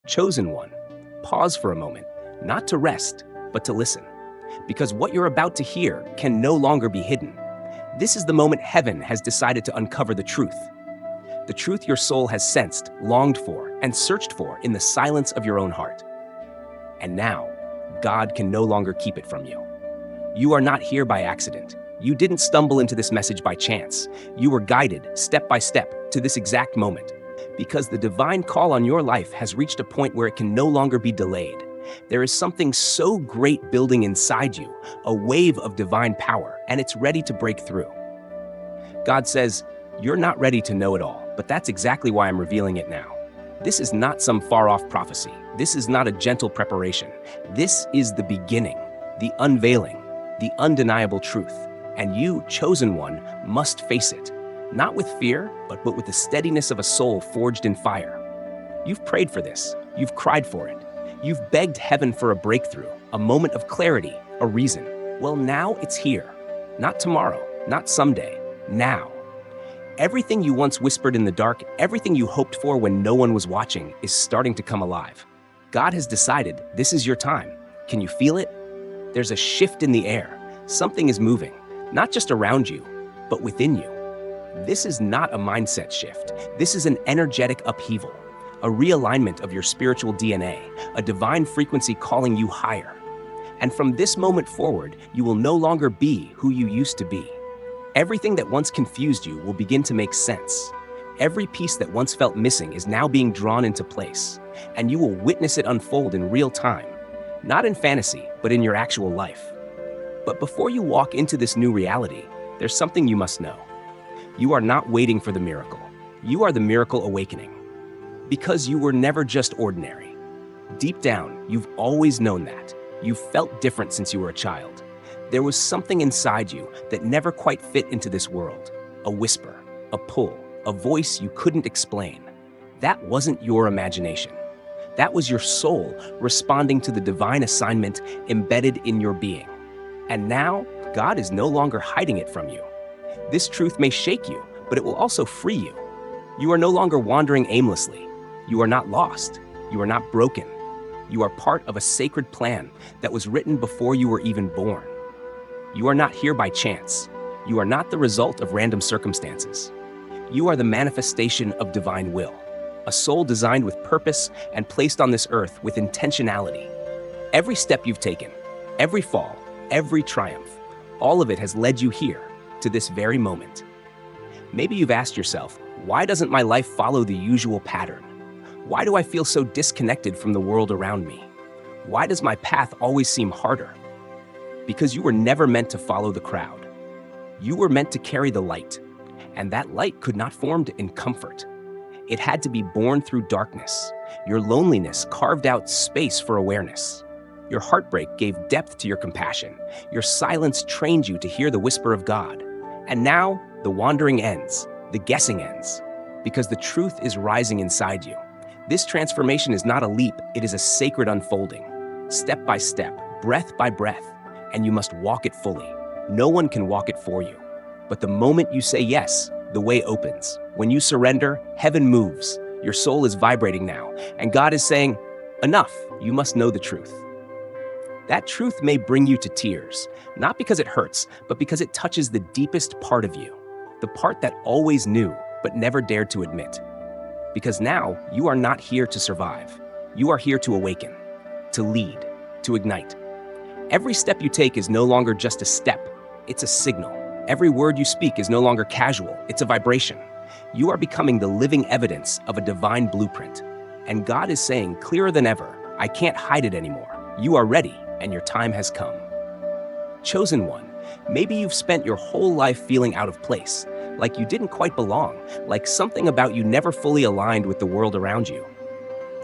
Chosen one, pause for a moment, not to rest, but to listen. Because what you're about to hear can no longer be hidden. This is the moment heaven has decided to uncover the truth. The truth your soul has sensed, longed for, and searched for in the silence of your own heart. And now, God can no longer keep it from you. You are not here by accident. You didn't stumble into this message by chance. You were guided, step by step, to this exact moment. Because the divine call on your life has reached a point where it can no longer be delayed. There is something so great building inside you, a wave of divine power, and it's ready to break through. God says, you're not ready to know it all, but that's exactly why I'm revealing it now. This is not some far-off prophecy. This is not a gentle preparation. This is the beginning, the unveiling, the undeniable truth. And you, chosen one, must face it. Not with fear, but with the steadiness of a soul forged in fire. You've prayed for this. You've cried for it. You've begged heaven for a breakthrough, a moment of clarity, a reason. Well, now it's here. Not tomorrow, not someday, now. Everything you once whispered in the dark, everything you hoped for when no one was watching, is starting to come alive. God has decided this is your time. Can you feel it? There's a shift in the air. Something is moving, not just around you, but within you. This is not a mindset shift. This is an energetic upheaval, a realignment of your spiritual DNA, a divine frequency calling you higher. And from this moment forward, you will no longer be who you used to be. Everything that once confused you will begin to make sense. Every piece that once felt missing is now being drawn into place, and you will witness it unfold in real time, not in fantasy, but in your actual life. But before you walk into this new reality, there's something you must know. You are not waiting for the miracle. You are the miracle awakening. Because you were never just ordinary. Deep down, you've always known that. You've felt different since you were a child. There was something inside you that never quite fit into this world. A whisper, a pull, a voice you couldn't explain. That wasn't your imagination. That was your soul responding to the divine assignment embedded in your being. And now, God is no longer hiding it from you. This truth may shake you, but it will also free you. You are no longer wandering aimlessly. You are not lost. You are not broken. You are part of a sacred plan that was written before you were even born. You are not here by chance. You are not the result of random circumstances. You are the manifestation of divine will, a soul designed with purpose and placed on this earth with intentionality. Every step you've taken, every fall, every triumph, all of it has led you here, to this very moment. Maybe you've asked yourself, why doesn't my life follow the usual pattern? Why do I feel so disconnected from the world around me? Why does my path always seem harder? Because you were never meant to follow the crowd. You were meant to carry the light, and that light could not form in comfort. It had to be born through darkness. Your loneliness carved out space for awareness. Your heartbreak gave depth to your compassion. Your silence trained you to hear the whisper of God. And now, the wandering ends, the guessing ends, because the truth is rising inside you. This transformation is not a leap, it is a sacred unfolding, step by step, breath by breath, and you must walk it fully. No one can walk it for you. But the moment you say yes, the way opens. When you surrender, heaven moves. Your soul is vibrating now, and God is saying, enough, you must know the truth. That truth may bring you to tears, not because it hurts, but because it touches the deepest part of you, the part that always knew, but never dared to admit. Because now, you are not here to survive. You are here to awaken, to lead, to ignite. Every step you take is no longer just a step, it's a signal. Every word you speak is no longer casual, it's a vibration. You are becoming the living evidence of a divine blueprint. And God is saying clearer than ever, I can't hide it anymore. You are ready, and your time has come. Chosen one, maybe you've spent your whole life feeling out of place, like you didn't quite belong, like something about you never fully aligned with the world around you.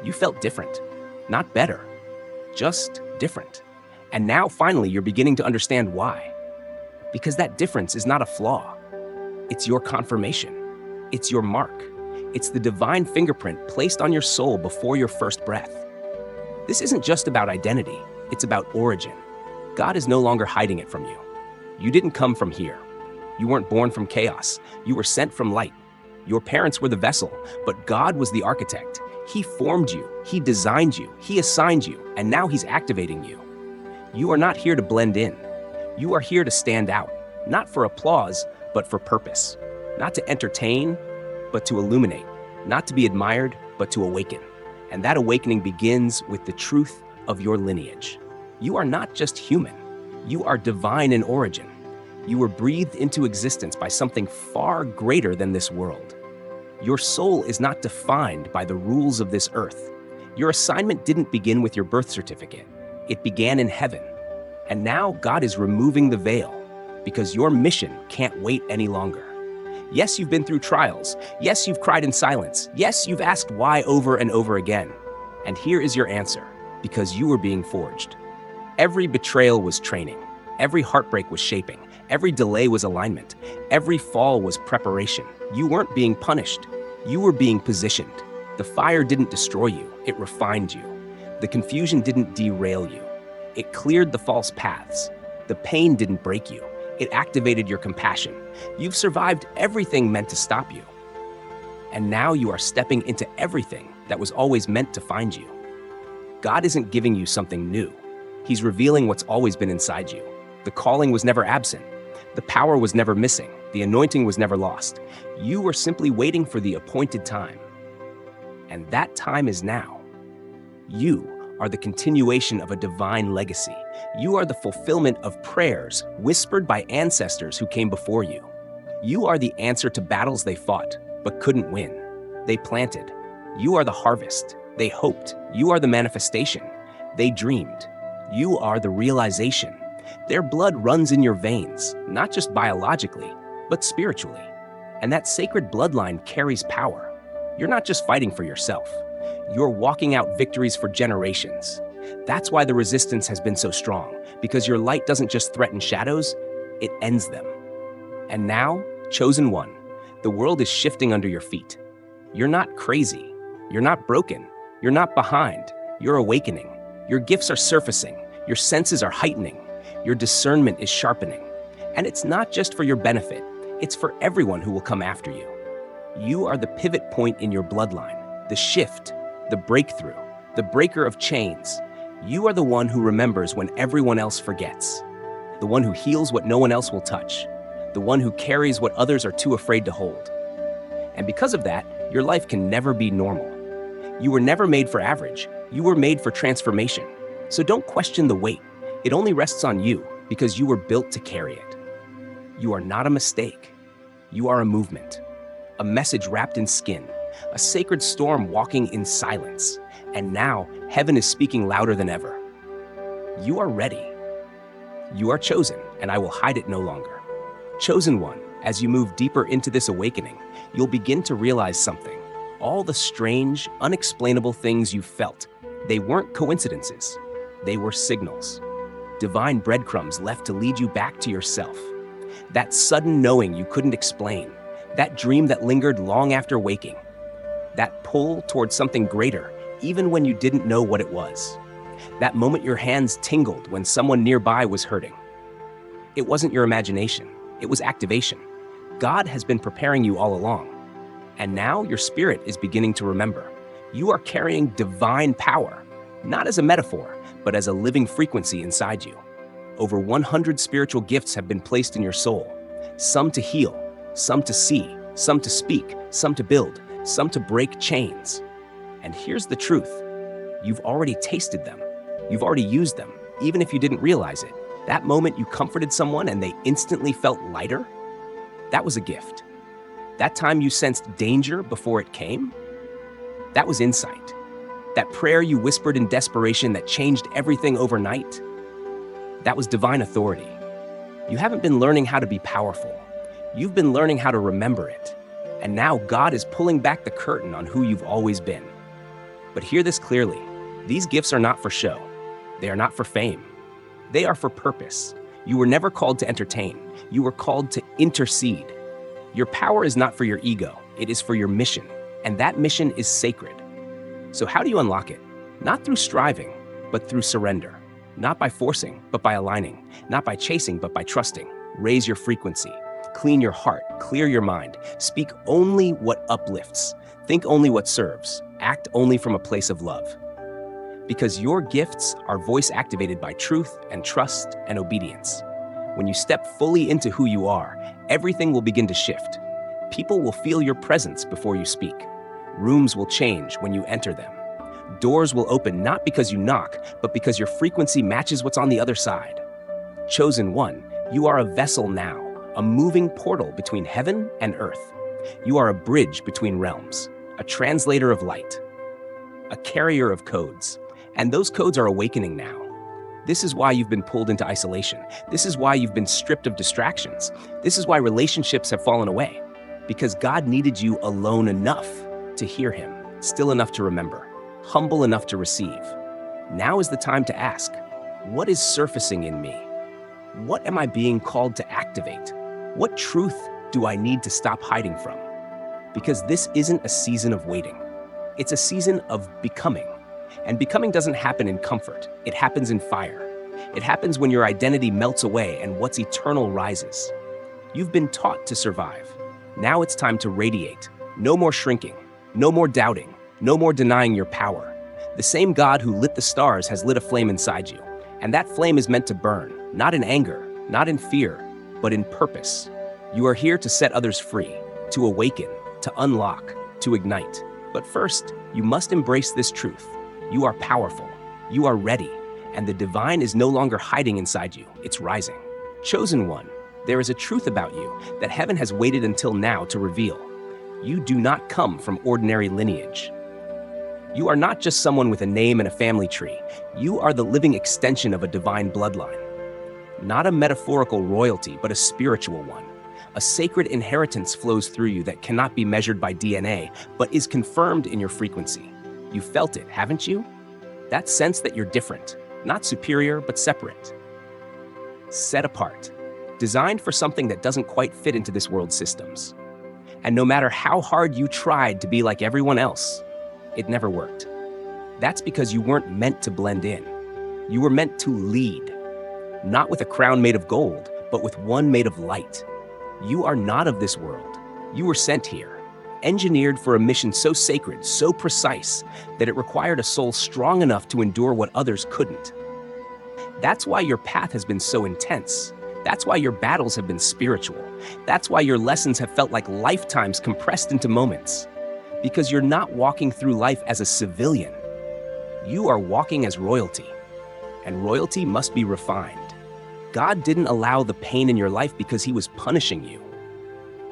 You felt different, not better, just different. And now finally you're beginning to understand why. Because that difference is not a flaw. It's your confirmation. It's your mark. It's the divine fingerprint placed on your soul before your first breath. This isn't just about identity, it's about origin. God is no longer hiding it from you. You didn't come from here. You weren't born from chaos. You were sent from light. Your parents were the vessel, but God was the architect. He formed you, He designed you, He assigned you, and now He's activating you. You are not here to blend in. You are here to stand out, not for applause, but for purpose. Not to entertain, but to illuminate. Not to be admired, but to awaken. And that awakening begins with the truth of your lineage. You are not just human. You are divine in origin. You were breathed into existence by something far greater than this world. Your soul is not defined by the rules of this earth. Your assignment didn't begin with your birth certificate. It began in heaven. And now God is removing the veil because your mission can't wait any longer. Yes, you've been through trials. Yes, you've cried in silence. Yes, you've asked why over and over again. And here is your answer, because you were being forged. Every betrayal was training. Every heartbreak was shaping. Every delay was alignment. Every fall was preparation. You weren't being punished. You were being positioned. The fire didn't destroy you. It refined you. The confusion didn't derail you. It cleared the false paths. The pain didn't break you. It activated your compassion. You've survived everything meant to stop you. And now you are stepping into everything that was always meant to find you. God isn't giving you something new. He's revealing what's always been inside you. The calling was never absent. The power was never missing. The anointing was never lost. You were simply waiting for the appointed time. And that time is now. You are the continuation of a divine legacy. You are the fulfillment of prayers whispered by ancestors who came before you. You are the answer to battles they fought, but couldn't win. They planted. You are the harvest. They hoped. You are the manifestation. They dreamed. You are the realization. Their blood runs in your veins, not just biologically, but spiritually. And that sacred bloodline carries power. You're not just fighting for yourself. You're walking out victories for generations. That's why the resistance has been so strong, because your light doesn't just threaten shadows, it ends them. And now, chosen one, the world is shifting under your feet. You're not crazy. You're not broken. You're not behind. You're awakening. Your gifts are surfacing. Your senses are heightening. Your discernment is sharpening. And it's not just for your benefit. It's for everyone who will come after you. You are the pivot point in your bloodline, the shift, the breakthrough, the breaker of chains. You are the one who remembers when everyone else forgets, the one who heals what no one else will touch, the one who carries what others are too afraid to hold. And because of that, your life can never be normal. You were never made for average. You were made for transformation. So don't question the weight. It only rests on you because you were built to carry it. You are not a mistake. You are a movement, a message wrapped in skin, a sacred storm walking in silence. And now, heaven is speaking louder than ever. You are ready. You are chosen, and I will hide it no longer. Chosen one, as you move deeper into this awakening, you'll begin to realize something. All the strange, unexplainable things you felt, they weren't coincidences. They were signals. Divine breadcrumbs left to lead you back to yourself. That sudden knowing you couldn't explain. That dream that lingered long after waking. That pull towards something greater, even when you didn't know what it was. That moment your hands tingled when someone nearby was hurting. It wasn't your imagination. It was activation. God has been preparing you all along. And now your spirit is beginning to remember. You are carrying divine power, not as a metaphor, but as a living frequency inside you. Over 100 spiritual gifts have been placed in your soul. Some to heal, some to see, some to speak, some to build, some to break chains. And here's the truth. You've already tasted them. You've already used them, even if you didn't realize it. That moment you comforted someone and they instantly felt lighter, that was a gift. That time you sensed danger before it came, that was insight. That prayer you whispered in desperation that changed everything overnight, that was divine authority. You haven't been learning how to be powerful. You've been learning how to remember it. And now God is pulling back the curtain on who you've always been. But hear this clearly. These gifts are not for show. They are not for fame. They are for purpose. You were never called to entertain. You were called to intercede. Your power is not for your ego. It is for your mission. And that mission is sacred. So how do you unlock it? Not through striving, but through surrender. Not by forcing, but by aligning. Not by chasing, but by trusting. Raise your frequency. Clean your heart. Clear your mind. Speak only what uplifts. Think only what serves. Act only from a place of love. Because your gifts are voice activated by truth and trust and obedience. When you step fully into who you are, everything will begin to shift. People will feel your presence before you speak. Rooms will change when you enter them. Doors will open not because you knock, but because your frequency matches what's on the other side. Chosen one, you are a vessel now, a moving portal between heaven and earth. You are a bridge between realms, a translator of light, a carrier of codes. And those codes are awakening now. This is why you've been pulled into isolation. This is why you've been stripped of distractions. This is why relationships have fallen away. Because God needed you alone enough to hear him, still enough to remember, humble enough to receive. Now is the time to ask, what is surfacing in me? What am I being called to activate? What truth do I need to stop hiding from? Because this isn't a season of waiting. It's a season of becoming. And becoming doesn't happen in comfort. It happens in fire. It happens when your identity melts away and what's eternal rises. You've been taught to survive. Now it's time to radiate. No more shrinking. No more doubting. No more denying your power. The same God who lit the stars has lit a flame inside you. And that flame is meant to burn, not in anger, not in fear, but in purpose. You are here to set others free, to awaken, to unlock, to ignite. But first, you must embrace this truth. You are powerful, you are ready, and the divine is no longer hiding inside you, it's rising. Chosen one, there is a truth about you that heaven has waited until now to reveal. You do not come from ordinary lineage. You are not just someone with a name and a family tree. You are the living extension of a divine bloodline. Not a metaphorical royalty, but a spiritual one. A sacred inheritance flows through you that cannot be measured by DNA, but is confirmed in your frequency. You felt it, haven't you? That sense that you're different, not superior, but separate. Set apart, designed for something that doesn't quite fit into this world's systems. And no matter how hard you tried to be like everyone else, it never worked. That's because you weren't meant to blend in. You were meant to lead, not with a crown made of gold, but with one made of light. You are not of this world. You were sent here. Engineered for a mission so sacred, so precise, that it required a soul strong enough to endure what others couldn't. That's why your path has been so intense. That's why your battles have been spiritual. That's why your lessons have felt like lifetimes compressed into moments. Because you're not walking through life as a civilian. You are walking as royalty. And royalty must be refined. God didn't allow the pain in your life because he was punishing you.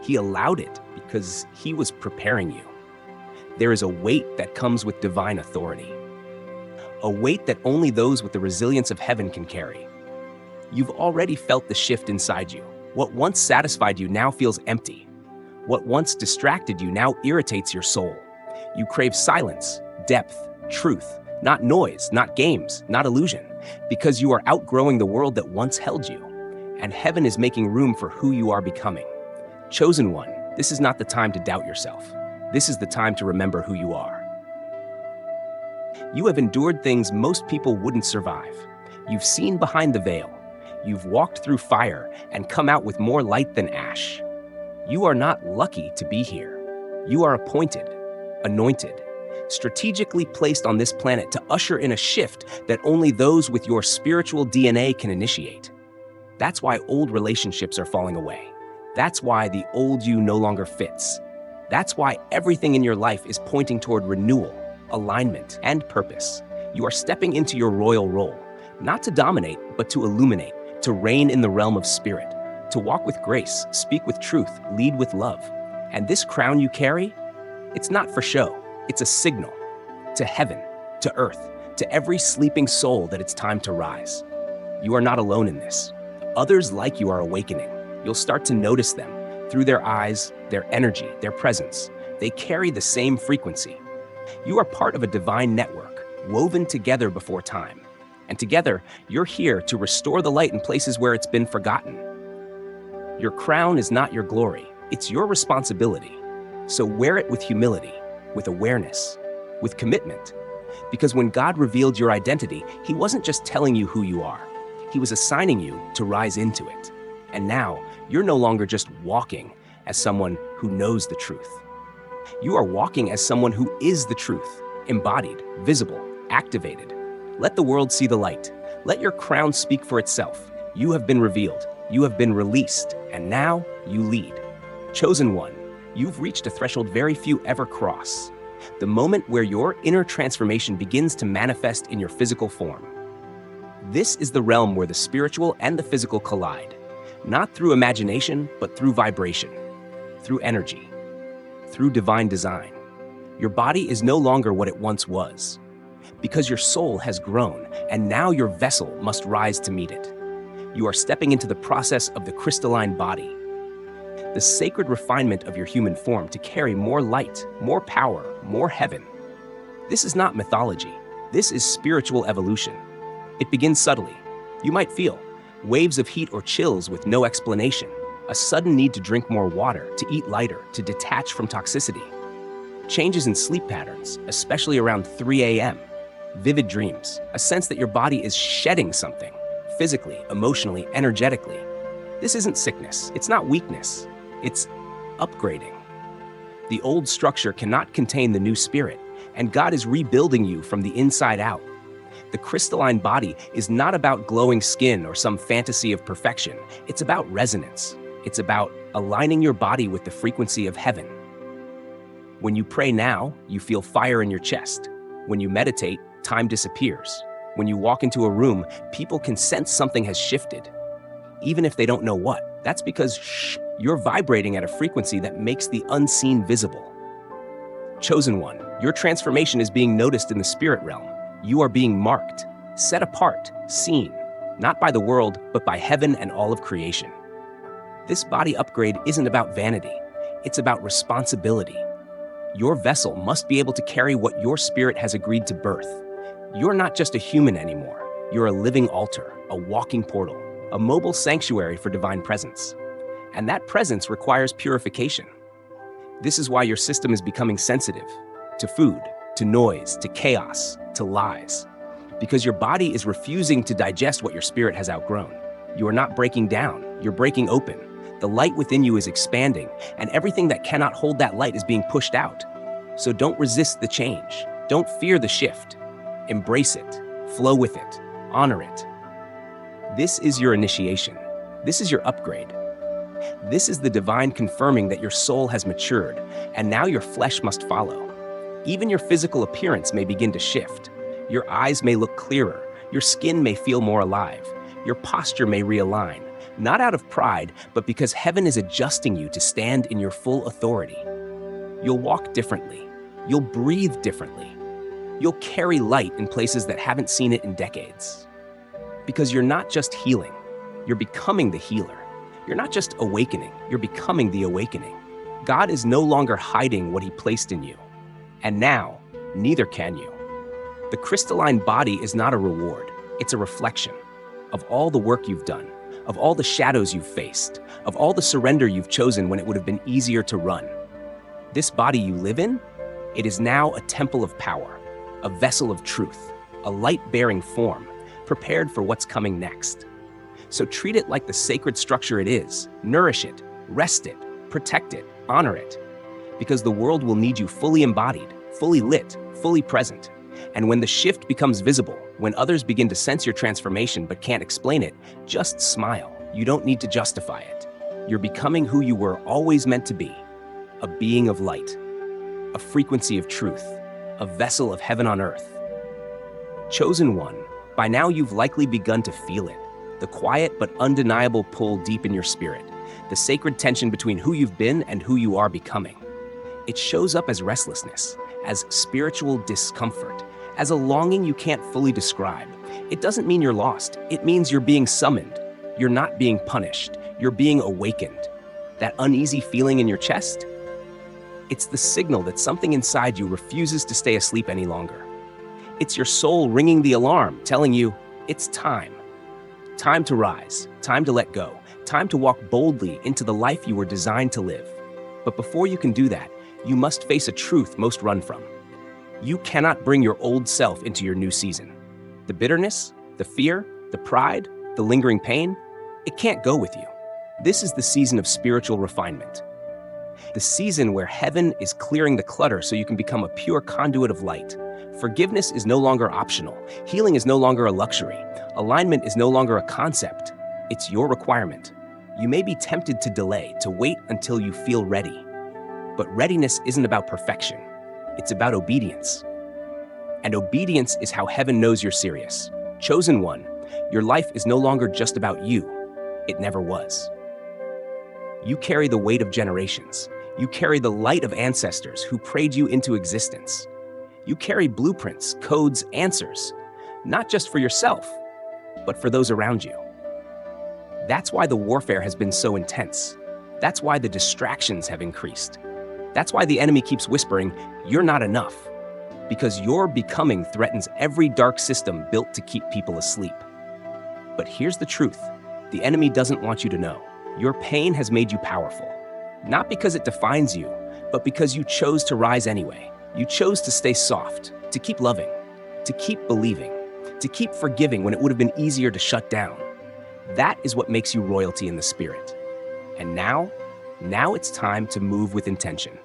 He allowed it because he was preparing you. There is a weight that comes with divine authority. A weight that only those with the resilience of heaven can carry. You've already felt the shift inside you. What once satisfied you now feels empty. What once distracted you now irritates your soul. You crave silence, depth, truth, not noise, not games, not illusion, because you are outgrowing the world that once held you. And heaven is making room for who you are becoming. Chosen one, this is not the time to doubt yourself. This is the time to remember who you are. You have endured things most people wouldn't survive. You've seen behind the veil. You've walked through fire and come out with more light than ash. You are not lucky to be here. You are appointed, anointed, strategically placed on this planet to usher in a shift that only those with your spiritual DNA can initiate. That's why old relationships are falling away. That's why the old you no longer fits. That's why everything in your life is pointing toward renewal, alignment, and purpose. You are stepping into your royal role, not to dominate, but to illuminate, to reign in the realm of spirit, to walk with grace, speak with truth, lead with love. And this crown you carry, it's not for show. It's a signal to heaven, to earth, to every sleeping soul that it's time to rise. You are not alone in this. Others like you are awakening. You'll start to notice them through their eyes, their energy, their presence. They carry the same frequency. You are part of a divine network, woven together before time. And together, you're here to restore the light in places where it's been forgotten. Your crown is not your glory. It's your responsibility. So wear it with humility, with awareness, with commitment. Because when God revealed your identity, he wasn't just telling you who you are. He was assigning you to rise into it. And now, you're no longer just walking as someone who knows the truth. You are walking as someone who is the truth, embodied, visible, activated. Let the world see the light. Let your crown speak for itself. You have been revealed. You have been released. And now you lead. Chosen one, you've reached a threshold very few ever cross. The moment where your inner transformation begins to manifest in your physical form. This is the realm where the spiritual and the physical collide, not through imagination, but through vibration, through energy, through divine design. Your body is no longer what it once was, because your soul has grown, and now your vessel must rise to meet it. You are stepping into the process of the crystalline body, the sacred refinement of your human form to carry more light, more power, more heaven. This is not mythology. This is spiritual evolution. It begins subtly. You might feel waves of heat or chills with no explanation, a sudden need to drink more water, to eat lighter, to detach from toxicity. Changes in sleep patterns, especially around 3 a.m. Vivid dreams, a sense that your body is shedding something, physically, emotionally, energetically. This isn't sickness. It's not weakness. It's upgrading. The old structure cannot contain the new spirit, and God is rebuilding you from the inside out. The crystalline body is not about glowing skin or some fantasy of perfection. It's about resonance. It's about aligning your body with the frequency of heaven. When you pray now, you feel fire in your chest. When you meditate, time disappears. When you walk into a room, people can sense something has shifted, even if they don't know what. That's because you're vibrating at a frequency that makes the unseen visible. Chosen one, your transformation is being noticed in the spirit realm. You are being marked, set apart, seen, not by the world, but by heaven and all of creation. This body upgrade isn't about vanity. It's about responsibility. Your vessel must be able to carry what your spirit has agreed to birth. You're not just a human anymore. You're a living altar, a walking portal, a mobile sanctuary for divine presence. And that presence requires purification. This is why your system is becoming sensitive to food, to noise, to chaos, to lies. Because your body is refusing to digest what your spirit has outgrown. You are not breaking down, you're breaking open. The light within you is expanding, and everything that cannot hold that light is being pushed out. So don't resist the change. Don't fear the shift. Embrace it, flow with it, honor it. This is your initiation. This is your upgrade. This is the divine confirming that your soul has matured, and now your flesh must follow. Even your physical appearance may begin to shift. Your eyes may look clearer. Your skin may feel more alive. Your posture may realign, not out of pride, but because heaven is adjusting you to stand in your full authority. You'll walk differently. You'll breathe differently. You'll carry light in places that haven't seen it in decades. Because you're not just healing, you're becoming the healer. You're not just awakening, you're becoming the awakening. God is no longer hiding what he placed in you. And now, neither can you. The crystalline body is not a reward, it's a reflection of all the work you've done, of all the shadows you've faced, of all the surrender you've chosen when it would have been easier to run. This body you live in, it is now a temple of power, a vessel of truth, a light-bearing form, prepared for what's coming next. So treat it like the sacred structure it is. Nourish it, rest it, protect it, honor it. Because the world will need you fully embodied, fully lit, fully present. And when the shift becomes visible, when others begin to sense your transformation but can't explain it, just smile. You don't need to justify it. You're becoming who you were always meant to be, a being of light, a frequency of truth, a vessel of heaven on earth. Chosen one, by now you've likely begun to feel it, the quiet but undeniable pull deep in your spirit, the sacred tension between who you've been and who you are becoming. It shows up as restlessness, as spiritual discomfort, as a longing you can't fully describe. It doesn't mean you're lost. It means you're being summoned. You're not being punished. You're being awakened. That uneasy feeling in your chest? It's the signal that something inside you refuses to stay asleep any longer. It's your soul ringing the alarm, telling you, it's time. Time to rise, time to let go, time to walk boldly into the life you were designed to live. But before you can do that, you must face a truth most run from. You cannot bring your old self into your new season. The bitterness, the fear, the pride, the lingering pain, it can't go with you. This is the season of spiritual refinement. the season where heaven is clearing the clutter so you can become a pure conduit of light. Forgiveness is no longer optional. Healing is no longer a luxury. Alignment is no longer a concept. It's your requirement. You may be tempted to delay, to wait until you feel ready. But readiness isn't about perfection. It's about obedience. And obedience is how heaven knows you're serious. Chosen one, your life is no longer just about you. It never was. You carry the weight of generations. You carry the light of ancestors who prayed you into existence. You carry blueprints, codes, answers, not just for yourself, but for those around you. That's why the warfare has been so intense. That's why the distractions have increased. That's why the enemy keeps whispering, "You're not enough." Because your becoming threatens every dark system built to keep people asleep. But here's the truth. The enemy doesn't want you to know. Your pain has made you powerful. Not because it defines you, but because you chose to rise anyway. You chose to stay soft, to keep loving, to keep believing, to keep forgiving when it would have been easier to shut down. That is what makes you royalty in the spirit. And now it's time to move with intention.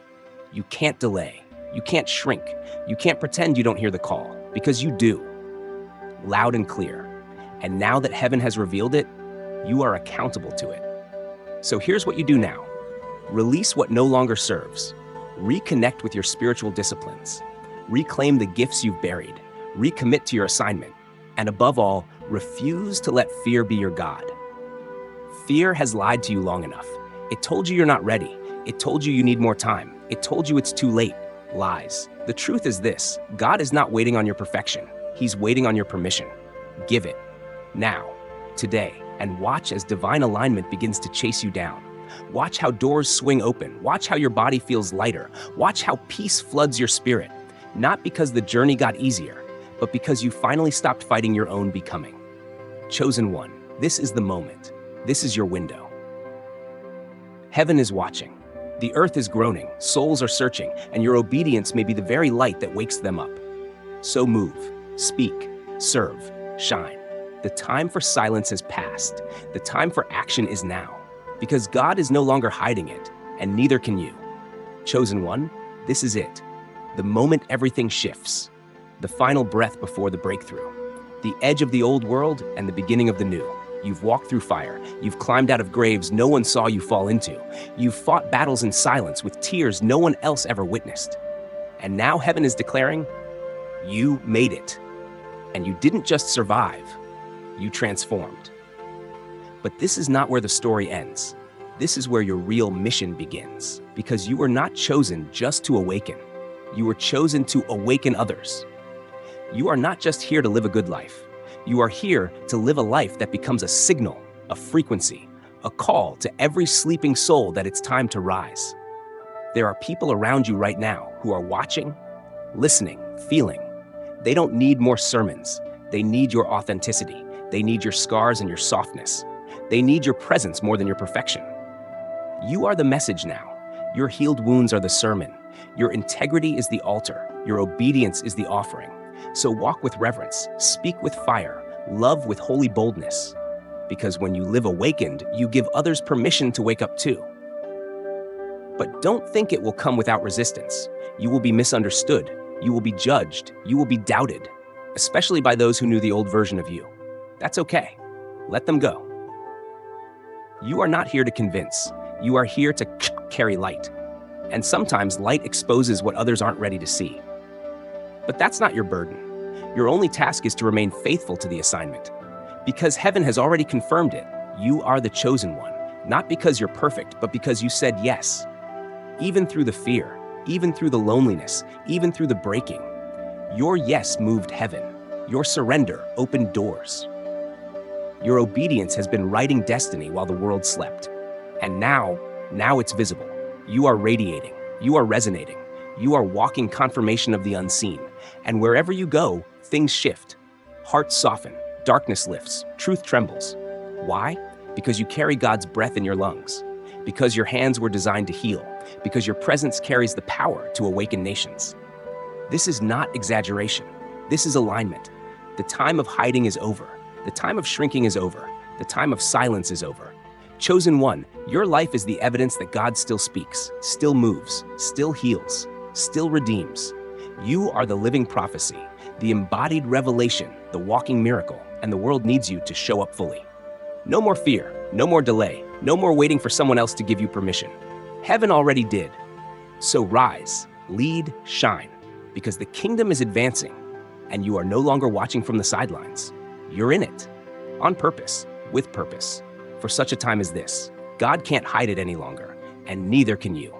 You can't delay. You can't shrink. You can't pretend you don't hear the call, because you do. Loud and clear. And now that heaven has revealed it, you are accountable to it. So here's what you do now. Release what no longer serves. Reconnect with your spiritual disciplines. Reclaim the gifts you've buried. Recommit to your assignment. And above all, refuse to let fear be your God. Fear has lied to you long enough. It told you you're not ready. It told you you need more time. It told you it's too late. Lies. The truth is this: God is not waiting on your perfection. He's waiting on your permission. Give it. Now. Today. And watch as divine alignment begins to chase you down. Watch how doors swing open. Watch how your body feels lighter. Watch how peace floods your spirit. Not because the journey got easier, but because you finally stopped fighting your own becoming. Chosen one, this is the moment. This is your window. Heaven is watching. The earth is groaning, souls are searching, and your obedience may be the very light that wakes them up. So move, speak, serve, shine. The time for silence has passed. The time for action is now. Because God is no longer hiding it, and neither can you. Chosen one, this is it. The moment everything shifts. The final breath before the breakthrough. The edge of the old world and the beginning of the new. You've walked through fire. You've climbed out of graves no one saw you fall into. You've fought battles in silence with tears no one else ever witnessed. And now heaven is declaring, you made it. And you didn't just survive, you transformed. But this is not where the story ends. This is where your real mission begins. Because you were not chosen just to awaken. You were chosen to awaken others. You are not just here to live a good life. You are here to live a life that becomes a signal, a frequency, a call to every sleeping soul that it's time to rise. There are people around you right now who are watching, listening, feeling. They don't need more sermons. They need your authenticity. They need your scars and your softness. They need your presence more than your perfection. You are the message now. Your healed wounds are the sermon. Your integrity is the altar. Your obedience is the offering. So walk with reverence, speak with fire, love with holy boldness. Because when you live awakened, you give others permission to wake up too. But don't think it will come without resistance. You will be misunderstood. You will be judged. You will be doubted, especially by those who knew the old version of you. That's okay. Let them go. You are not here to convince. You are here to carry light. And sometimes light exposes what others aren't ready to see. But that's not your burden. Your only task is to remain faithful to the assignment. Because heaven has already confirmed it, you are the chosen one. Not because you're perfect, but because you said yes. Even through the fear, even through the loneliness, even through the breaking, your yes moved heaven. Your surrender opened doors. Your obedience has been writing destiny while the world slept. And now it's visible. You are radiating. You are resonating. You are walking confirmation of the unseen. And wherever you go, things shift. Hearts soften. Darkness lifts. Truth trembles. Why? Because you carry God's breath in your lungs. Because your hands were designed to heal. Because your presence carries the power to awaken nations. This is not exaggeration. This is alignment. The time of hiding is over. The time of shrinking is over. The time of silence is over. Chosen one, your life is the evidence that God still speaks, still moves, still heals, still redeems. You are the living prophecy, the embodied revelation, the walking miracle, and the world needs you to show up fully. No more fear, no more delay, no more waiting for someone else to give you permission. Heaven already did. So rise, lead, shine, because the kingdom is advancing, and you are no longer watching from the sidelines. You're in it, on purpose, with purpose. For such a time as this, God can't hide it any longer, and neither can you.